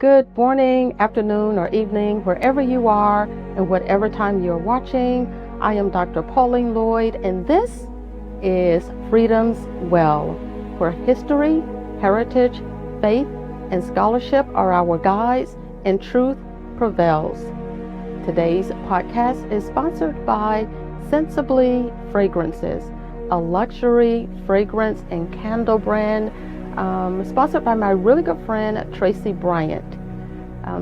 Good morning, afternoon, or evening, wherever you are and whatever time you're watching. I am Dr. Pauline Lloyd, and this is Freedom's Well, where history, heritage, faith, and scholarship are our guides and truth prevails. Today's podcast is sponsored by Sensibly Fragrances, a luxury fragrance and candle brand sponsored by my really good friend Tracy Bryant.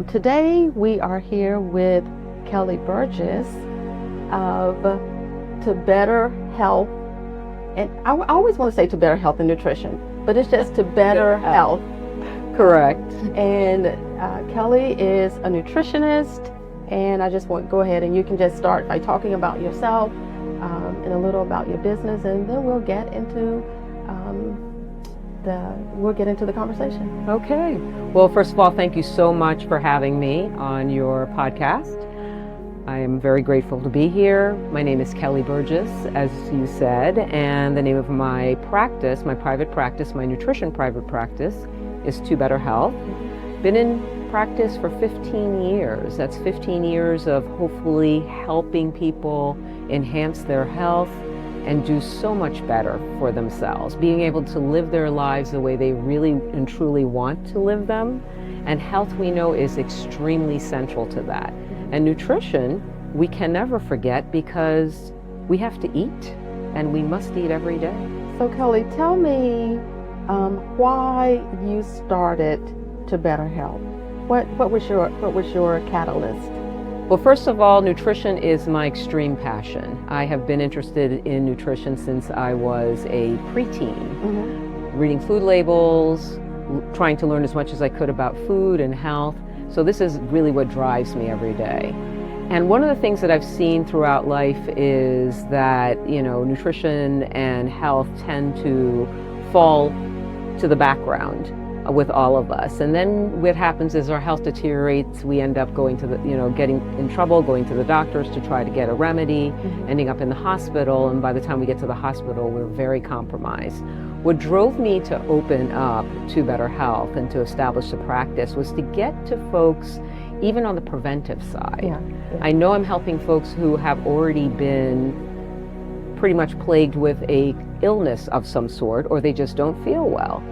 Today we are here with Kelly Burgess of To Better Health, and I always want to say To Better Health and Nutrition, but it's just To Better Health. Correct. And Kelly is a nutritionist, and I just want to go ahead and you can just start by talking about yourself and a little about your business, and then we'll get into the conversation. Okay. Well, first of all, thank you so much for having me on your podcast. I am very grateful to be here. My name is Kelly Burgess, as you said, and the name of my practice, my private practice, my nutrition private practice is To Better Health. Been in practice for 15 years. That's 15 years of hopefully helping people enhance their health and do so much better for themselves, being able to live their lives the way they really and truly want to live them. And health, we know, is extremely central to that. And nutrition, we can never forget, because we have to eat, and we must eat every day. So Kelly, tell me why you started To Better Health. What was your catalyst? Well, first of all, nutrition is my extreme passion. I have been interested in nutrition since I was a preteen, reading food labels, trying to learn as much as I could about food and health. So this is really what drives me every day. And one of the things that I've seen throughout life is that, nutrition and health tend to fall to the background with all of us. And then what happens is our health deteriorates. We end up going to getting in trouble, going to the doctors to try to get a remedy, ending up in the hospital. And by the time we get to the hospital, we're very compromised. What drove me to open up To Better Health and to establish the practice was to get to folks even on the preventive side. Yeah. I know I'm helping folks who have already been pretty much plagued with a illness of some sort, or they just don't feel well.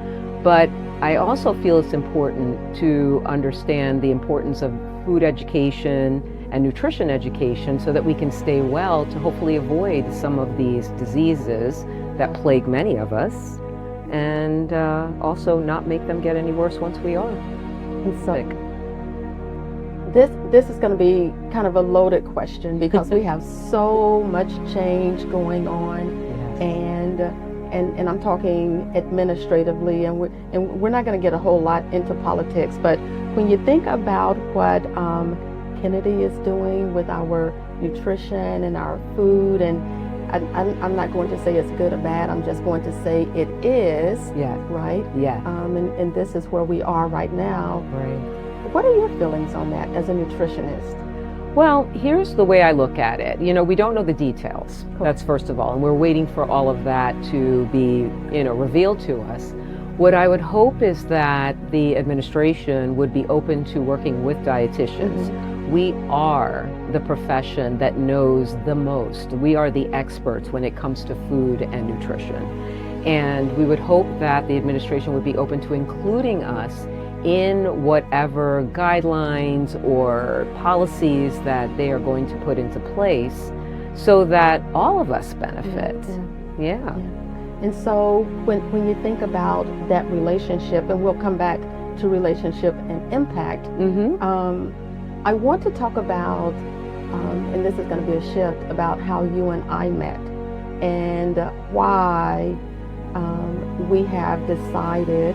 But I also feel it's important to understand the importance of food education and nutrition education so that we can stay well to hopefully avoid some of these diseases that plague many of us, and also not make them get any worse once we are sick. This is going to be kind of a loaded question because we have so much change going on. Yes. And I'm talking administratively, and we're not going to get a whole lot into politics, but when you think about what Kennedy is doing with our nutrition and our food, and I'm not going to say it's good or bad, I'm just going to say it is. Yeah. Right? Yeah. And this is where we are right now. Right. What are your feelings on that as a nutritionist? Well, here's the way I look at it. We don't know the details. That's first of all, and we're waiting for all of that to be, revealed to us. What I would hope is that the administration would be open to working with dietitians. We are the profession that knows the most. We are the experts when it comes to food and nutrition. And we would hope that the administration would be open to including us in whatever guidelines or policies that they are going to put into place so that all of us benefit. Yeah. And so when you think about that relationship, and we'll come back to relationship and impact, I want to talk about, and this is going to be a shift, about how you and I met and why we have decided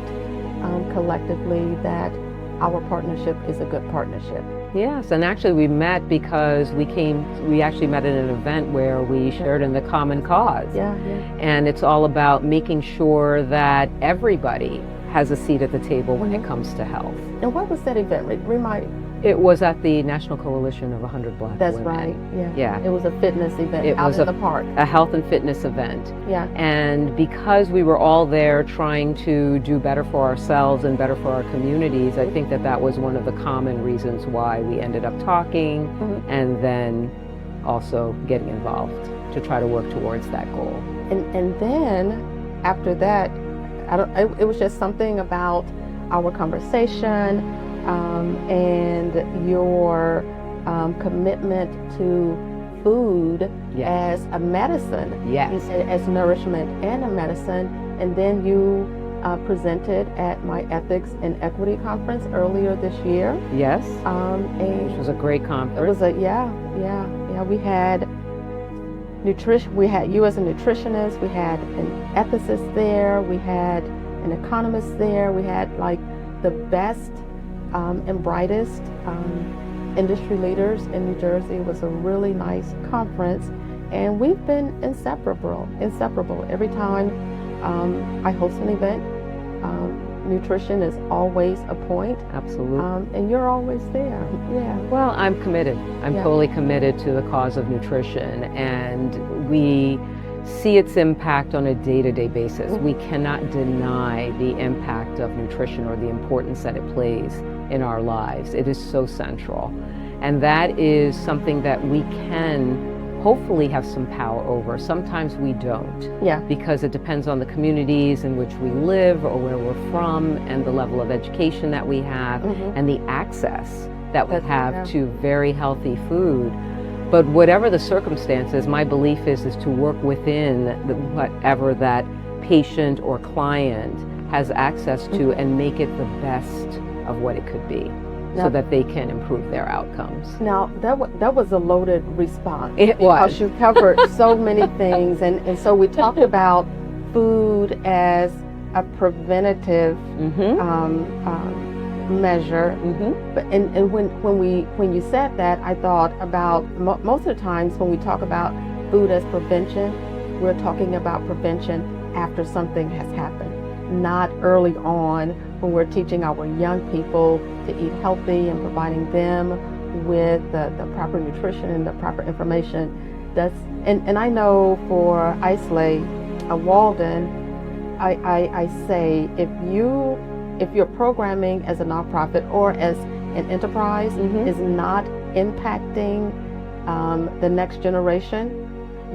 collectively that our partnership is a good partnership. Yes, and actually we met because we actually met at an event where we shared in the common cause. Yeah. And it's all about making sure that everybody has a seat at the table when it comes to health. And what was that event? It was at the National Coalition of 100 Black That's Women. right. Yeah. Yeah. It was a fitness event It out was in the park. a health and fitness event. Yeah. And because we were all there trying to do better for ourselves and better for our communities, I think that that was one of the common reasons why we ended up talking and then also getting involved to try to work towards that goal. And then after that, it was just something about our conversation and your commitment to food as a medicine, as nourishment and a medicine. And then you presented at my Ethics and Equity Conference earlier this year. Yes, which was a great conference. It was we had nutrition. We had you as a nutritionist. We had an ethicist there. We had an economist there. We had like the best and brightest industry leaders in New Jersey. It was a really nice conference, and we've been inseparable. Every time I host an event, nutrition is always a point. Absolutely. And you're always there. Yeah. Well, I'm committed. I'm totally committed to the cause of nutrition, and we see its impact on a day-to-day basis. We cannot deny the impact of nutrition or the importance that it plays in our lives. It is so central. And that is something that we can hopefully have some power over. Sometimes we don't. Yeah. Because it depends on the communities in which we live or where we're from and the level of education that we have and the access that we have to very healthy food. But whatever the circumstances, my belief is to work within whatever that patient or client has access to and make it the best of what it could be, so that they can improve their outcomes. Now, that was a loaded response. It was. Because you covered so many things. And so we talked about food as a preventative measure. But and when you said that, I thought about most of the times when we talk about food as prevention, we're talking about prevention after something has happened, not early on when we're teaching our young people to eat healthy and providing them with the proper nutrition and the proper information. And I know for Islay Walden, I say if your programming as a nonprofit or as an enterprise is not impacting the next generation,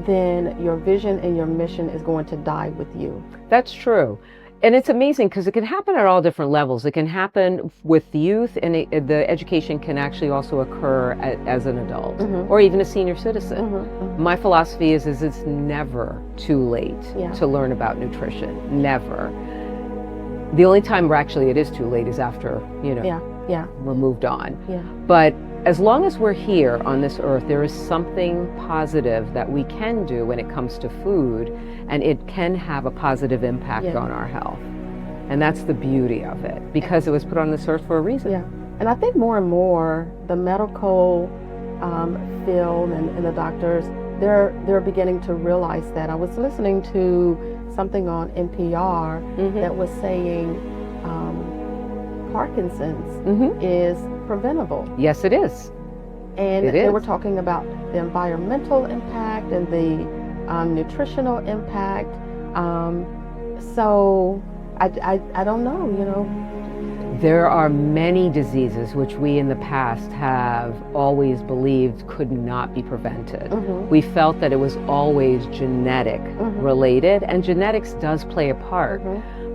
then your vision and your mission is going to die with you. That's true. And it's amazing because it can happen at all different levels. It can happen with youth, and the education can actually also occur as an adult or even a senior citizen. My philosophy is it's never too late to learn about nutrition. Never. The only time where actually it is too late is after, we're moved on. But as long as we're here on this earth, there is something positive that we can do when it comes to food, and it can have a positive impact on our health. And that's the beauty of it, because it was put on this earth for a reason. Yeah. And I think more and more the medical field and the doctors, they're beginning to realize that. I was listening to something on NPR that was saying Parkinson's is preventable. Yes, it is. And they were talking about the environmental impact and the nutritional impact. So I don't know, There are many diseases which we in the past have always believed could not be prevented. We felt that it was always genetic related, and genetics does play a part.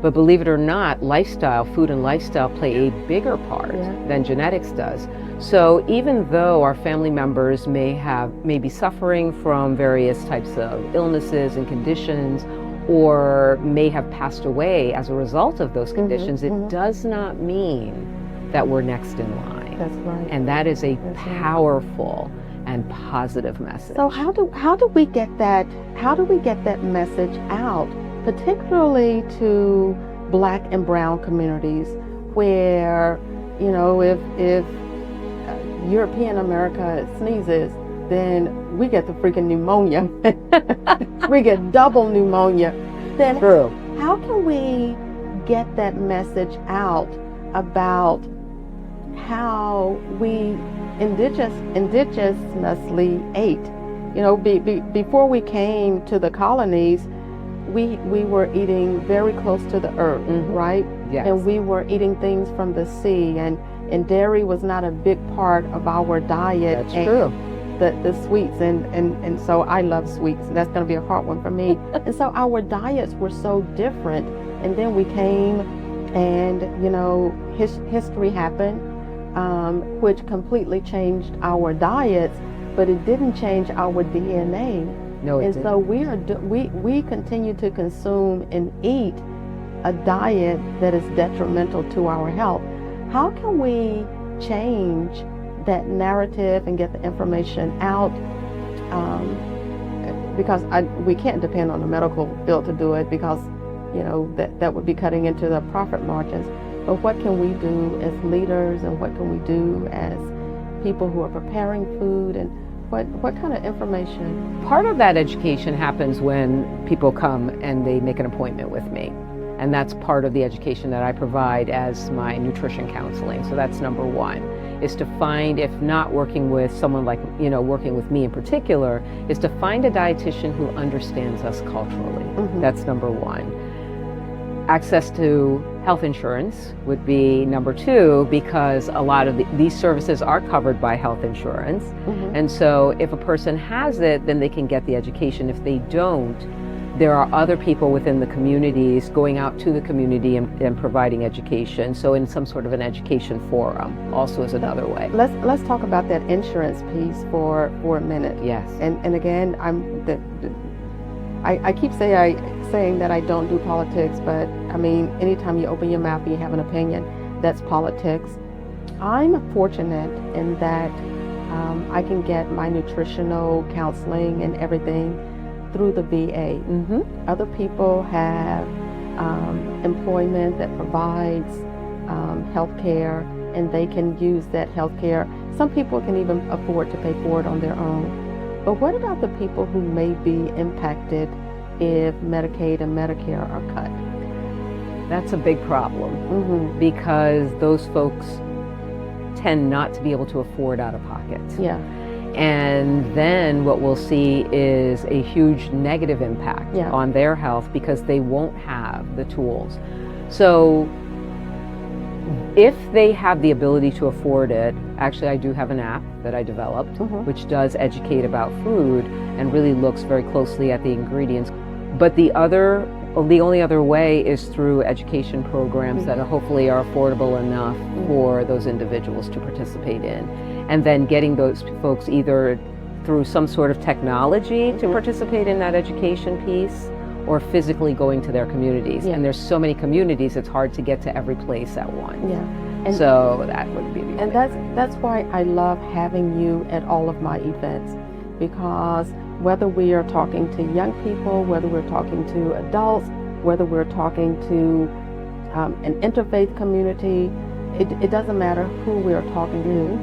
But believe it or not, lifestyle, food and lifestyle play a bigger part than genetics does. So even though our family members may be suffering from various types of illnesses and conditions, or may have passed away as a result of those conditions, it does not mean that we're next in line. That's right. And that is a powerful and positive message. So how do we get that message out, particularly to Black and brown communities, where if European America sneezes, then we get the freaking pneumonia. We get double pneumonia. Then how can we get that message out about how we indigenously ate. You know, before we came to the colonies, we were eating very close to the earth, right? Yes. And we were eating things from the sea, and dairy was not a big part of our diet. That's true. The sweets, and so I love sweets. That's going to be a hard one for me. And so our diets were so different. And then we came, and history happened, which completely changed our diets, but it didn't change our DNA. No, it and didn't. So we continue to consume and eat a diet that is detrimental to our health. How can we change that narrative and get the information out? Because we can't depend on the medical field to do it, because that would be cutting into the profit margins. But what can we do as leaders, and what can we do as people who are preparing food, and what kind of information? Part of that education happens when people come and they make an appointment with me. And that's part of the education that I provide as my nutrition counseling. So that's number one, is to find, if not working with someone like, working with me in particular, is to find a dietitian who understands us culturally. That's number one. Access to health insurance would be number two, because a lot of these services are covered by health insurance. And so if a person has it, then they can get the education. If they don't, there are other people within the communities going out to the community and providing education. So in some sort of an education forum also is another way. Let's talk about that insurance piece for a minute. Yes. And again, I keep saying that I don't do politics, but I mean, anytime you open your mouth and you have an opinion, that's politics. I'm fortunate in that I can get my nutritional counseling and everything through the VA. Other people have employment that provides health care, and they can use that health care. Some people can even afford to pay for it on their own. But what about the people who may be impacted if Medicaid and Medicare are cut? That's a big problem, because those folks tend not to be able to afford out of pocket. Yeah. And then what we'll see is a huge negative impact on their health, because they won't have the tools. So if they have the ability to afford it, actually I do have an app that I developed, which does educate about food and really looks very closely at the ingredients. But the only other way is through education programs that hopefully are affordable enough for those individuals to participate in. And then getting those folks either through some sort of technology to participate in that education piece, or physically going to their communities. And there's so many communities, it's hard to get to every place at once. And so that would be the And that's why I love having you at all of my events, because whether we are talking to young people, whether we're talking to adults, whether we're talking to an interfaith community, it doesn't matter who we're talking to.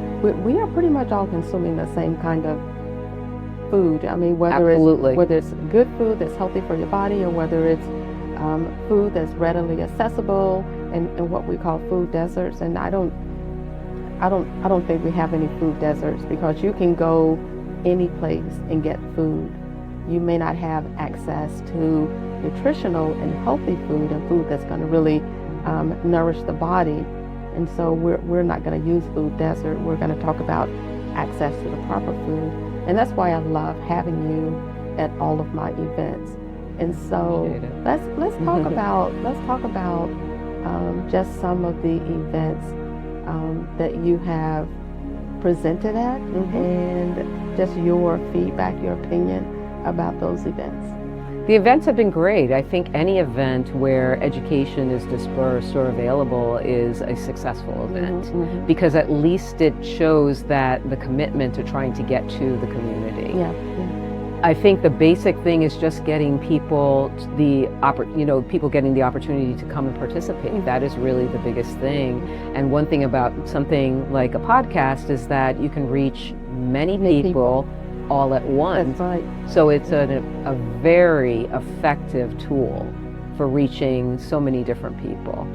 We are pretty much all consuming the same kind of food. I mean, whether it's good food that's healthy for your body, or whether it's food that's readily accessible, and what we call food deserts. And I don't think we have any food deserts, because you can go any place and get food. You may not have access to nutritional and healthy food, and food that's going to really nourish the body. And so we're not going to use food desert. We're going to talk about access to the proper food. And that's why I love having you at all of my events. And so let's talk about just some of the events that you have presented at, and just your feedback, your opinion about those events. The events have been great. I think any event where education is dispersed or available is a successful event, because at least it shows that the commitment to trying to get to the community. I think the basic thing is just getting people people getting the opportunity to come and participate. That is really the biggest thing. And one thing about something like a podcast is that you can reach many people all at once. That's right. So it's a very effective tool for reaching so many different people.